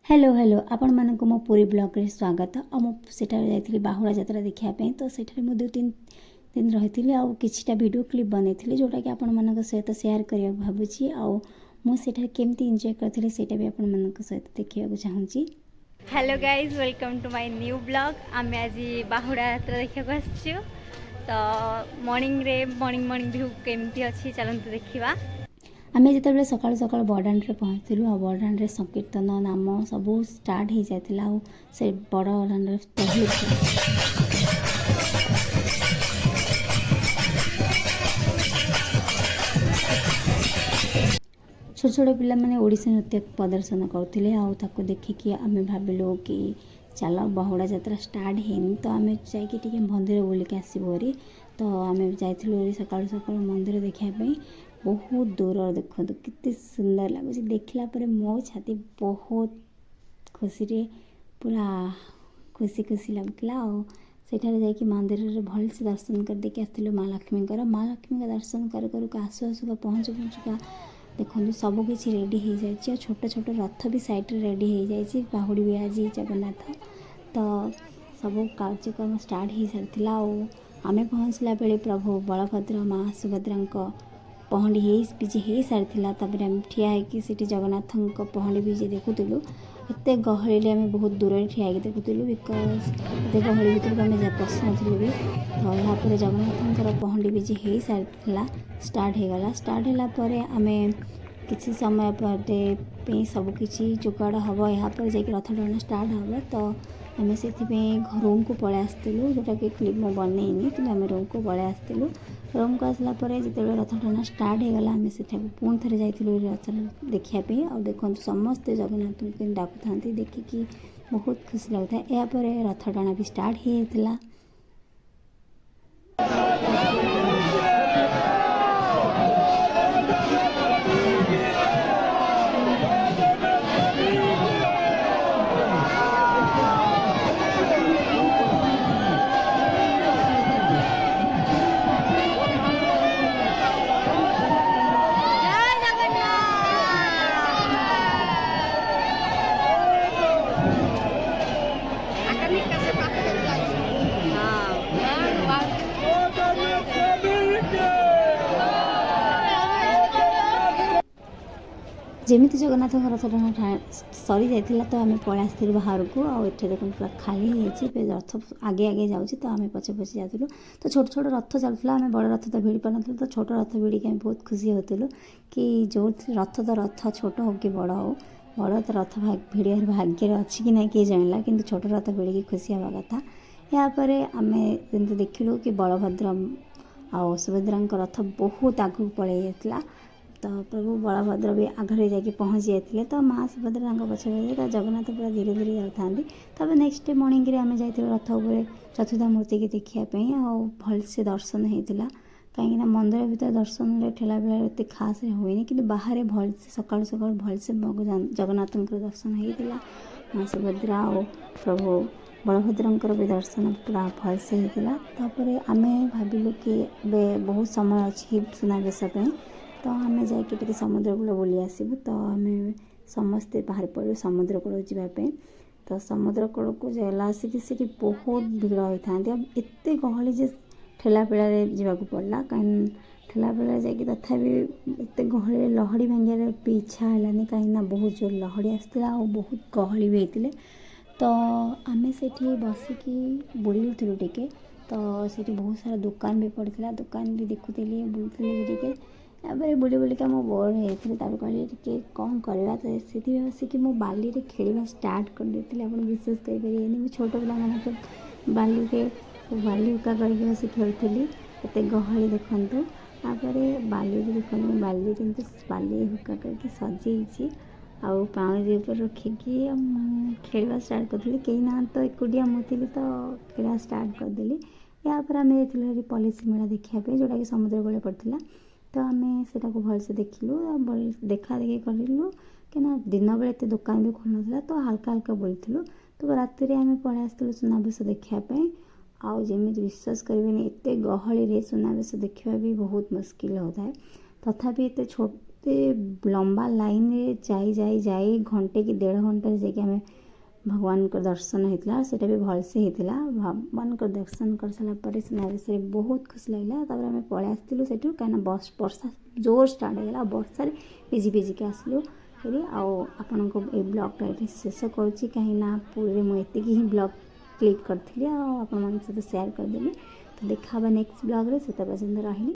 Hello hello आपण मानक मो पूरी ब्लॉग रे स्वागत आ सेठार जाइथिली बाहुड़ा यात्रा देखिया पे तो सेठार मो 2-3 दिन रहिथिली आ किछिटा वीडियो क्लिप बनैथिली जोटा कि आपण मानक सहित शेयर करिया भाबुची आ मो सेठार केमती एन्जॉय करथिली सेटा भी आपण मानक सहित देखिया चाहूची। Hello guys welcome to my new blog. आम आज बाहुड़ा यात्रा देखा आसचु तो मॉर्निंग व्यू केमती अच्छी चलते देखा। आम जिते सका सका बड़दाण्ड पहुँचलु आ बड़दाण्ड संकीर्तन नाम सब स्टार्ट हो जाता से बड़ दाण्ड छोट छोट पिला माने ओडिसी नृत्य प्रदर्शन करते आउ देखिकी आम भाविलु कि चल बाहुड़ा यात्रा स्टार्ट है तो आम जाकि मंदिर बुलिक आसबरी तो आम जाइलु सका सका मंदिर देखापी बहुत दूर देखो कितने सुंदर लगुच देखला मो छाती बहुत खुशी रे पूरा खुशी खुशी लगुला सेठारे जाकि मंदिर रे भल से दर्शन कर देखि आसलु माँ लक्ष्मी का दर्शन कर आसु आसुका पहुँचु पहुँचुका देखो सबकि रेडी हो जाए छोट छोट रथ भी साइड रेडी हो जाए बाहुड़ी भी आज जगन्नाथ तो सब कार्यक्रम स्टार्ट हो सारी आम पहुँचला बेले प्रभु बलभद्र माँ सुभद्रा पहंडी हो सारी आम ठिया होती जगन्नाथ पहंडी भी देखुलु एत गहली आम बहुत दूर ठिया देखुलु बिकज एत गहली भर आम पशुनु भी तो यहाँ जगन्नाथ पहंडी भी हो सारी स्टार्ट हो गला स्टार्ट है आम किसी समय पर सबकि जोगाड़ हम यहाँ पर जा रथ टଣା स्टार्ट हम तो आम से रूम को पलि आसलु जोटा कि क्लिप मैं बनईनी कि आम रूम को पलि आसलु रूम को आसला जिते रथ टଣା स्टार्ट हो गला आम से पुणी थे जाइलु रथ देखापी आ देखो समस्ते जगन्नाथ को डाकू था देखिकी बहुत खुशी लगता है। यापर रथ टଣା भी स्टार्ट होता जमी जगन्नाथ रथ टଣା सरी जाता तो आम पलि आसलु बाहर को आठे देख पूरा खाली हो रथ आगे आगे जाऊँगी तो आम पछे पछे जाऊँ तो छोट छोट रथ चलता आम बड़ रथ तो भिड़ पार ना तो छोट रथ भिड़िकी आम बहुत खुशी होलु कि जो रथ तो रथ छोट हो कि बड़ हो बड़ तो रथ भिड़ार भाग्य अच्छी कि ना किए जानला कि छोट रथ भिड़िकी खुशी हवा कथा। यापर आम जमी देखिलु कि बलभद्र आ सुभद्रा रथ बहुत आगू पलि जाता तो प्रभु बलभद्र भी आगे जाके पहुँच जाते तो माँ सुभद्रा पछे तो जगन्नाथ पूरा धीरे धीरे जाता तब नेक्स्ट डे मॉर्निंग रे आम जाइए रथ उपर चतुर्थ मूर्ति की देखापी भल से दर्शन होता कहीं मंदिर भीतर दर्शन ठेला बेला एत खास हुए कि बाहर भल से सका सका भल से जगन्नाथ दर्शन होता माँ सुभद्रा और प्रभु बलभद्र भी दर्शन पूरा भल से होता आम भाविलु कि बहुत समय अच्छी सुनावेश तो आम जाकि समुद्र कूल बुली आसबू तो आम समस्ते बाहर पड़ू समुद्र कूल जावाई तो समुद्र कूल को जाला आसिक बहुत भीड़ होता एत गहली जे ठेला पेड़ा जावाक पड़ला कहीं ठेला पेड़ा जाकि तथापि एत गहली लहड़ी भांगार भी इच्छा है कहीं बहुत जोर लहड़ी आसला और बहुत गहली भी होते तो आम से बसिकी बुलूलु टिके तो सीटी बहुत सारा दुकान भी पड़ता दुकान भी देखुली बुलूली भी टिके यापर बुली बुलिका मो बोर होता कहली कौन करवा तो से बसिकी मो बाली रे खेलवा स्टार्ट कर देती आप विश्वास करें मुझे छोट पे बाली उका करके बस खेलुली एत गहली देखूँ तापर बाली देखो बाली केमती बाली हुक्का करके सजे आउ पाउजी ऊपर रखिकी खेलवा स्टार्ट करी कहीं ना तो एकुटिया मुझे तो खेलवा स्टार्ट करदेली। यापर आम जाइलु पॉलिसी मेला देखापी जोटा कि समुद्र कूल पड़ता तो आम से भल से देखिलु देखा देखी करूँ कि दिन बेले एत दुकान भी खोल ना तो हल्का हल्का बोलूँ तो रात आम पलि आसलु सुनावेश देखापी आउ जमी विश्वास करेंगे एत गहली रे सुनावेश देखा भी बहुत मुस्किल होता है तथापि एत लंबा लाइन रे जाई घंटे कि 1.5 घंटा जाके आम भगवान को दर्शन होता से भी भलसे होता भगवान को दर्शन कर सारापर सुनावेश बहुत खुशी लगे आम पलि आसलु से कहीं बस वर्षा जोर स्टार्ट होगा वर्षार भिजी भिजिक आसलु फिर आपण को ये ब्लॉगटा ये शेष करुँची कहीं पूरी मुझे ही ब्लॉग क्लिक करी आपण सहित सेयार करदेली तो देखा नेक्स्ट ब्लॉग रे से पर्यंत रही।